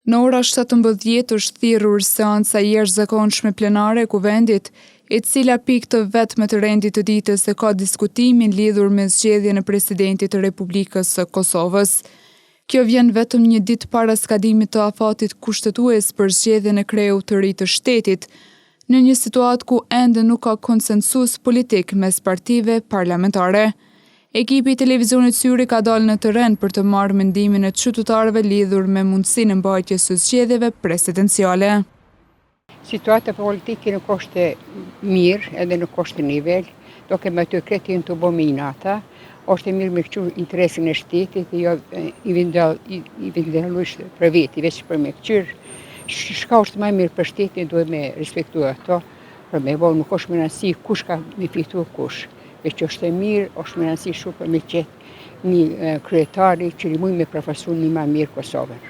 Në ora 17 është thirrur seanca e jashtëzakonshme plenare e Kuvendit, e cila pikë të vetme të rendit të ditës e ka diskutimin lidhur me zgjedhjen e presidentit të Republikës së Kosovës. Kjo vjen vetëm një ditë para skadimit të afatit kushtetues për zgjedhjen e kreut të ri të shtetit, në një situatë ku ende nuk ka konsensus politik mes partive parlamentare. Ekipi i televizionit Syri ka dalë në terren për të marrë mendimin e qytetarëve lidhur me mundësinë e mbajtjes së zgjedhjeve presidenciale. Situata politike nuk është mirë edhe nuk është nivel, do kemi të kretin të bominata, është mirë me këqur interesin e shtetit dhe jo i vendalush për veti, veç për me këqyr. Shka është më mirë për shtetin, duhet me respektu ato, për me bo nuk është më nësi kush ka me fitu kush. E që është e mirë, është më nësi shumë për me qetë një kryetari që li mujë me përfasu një ma mirë Kosovën.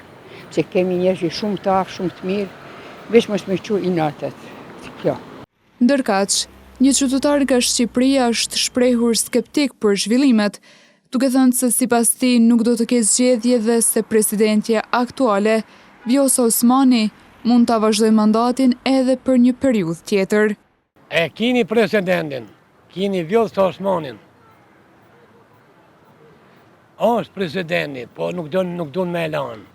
Se kemi njerëzit shumë të afë, shumë të mirë, veç mos me qu i natët. Kjo. Ndërkaq, një qytetar nga Shqipëria është shprehur skeptik për zhvillimet, duke thënë se sipas tij nuk do të ketë zgjedhje dhe se presidentja aktuale, Vjosa Osmani, mund ta vazhdojë mandatin edhe për një periudhë tjetër. E kini presidentin, kini Vjosa Osmanin. Është presidenti, po nuk do me elan.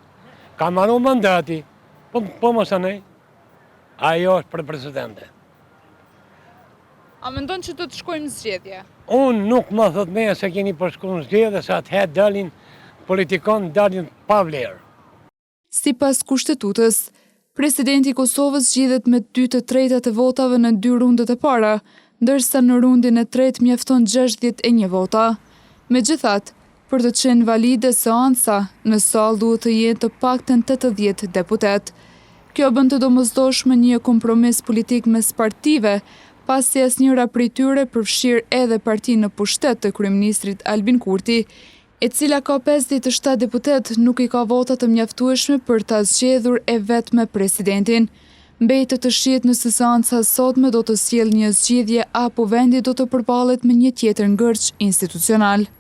Ka marrë mandati, po mos anej, ajo është për presidente. A mendon që do të shkojmë zgjedhje? Unë nuk më thot me se keni përshku në zgjedhje, se atëherë dalin politikon dalin pa vlerë. Sipas kushtetutës, presidenti i Kosovës zgjidhet me 2/3 e votave në 2 rundet e para, ndërsa në rundin e tretë mjafton 61 vota. Megjithatë, për të qenë valide seanca, në sallë duhet të jenë të paktën 80 deputet. Kjo bën të domosdoshme një kompromis politik mes partive, pasi asnjëra prej tyre përfshir edhe partinë në pushtet të kryeministrit Albin Kurti, e cila ka 57 deputet, nuk i ka vota të mjaftueshme për ta zgjedhur e vetme presidentin. Mbetet të shihet nëse seanca sotme do të sjellë një zgjidhje apo vendi do të përballet me një tjetër ngërç institucional.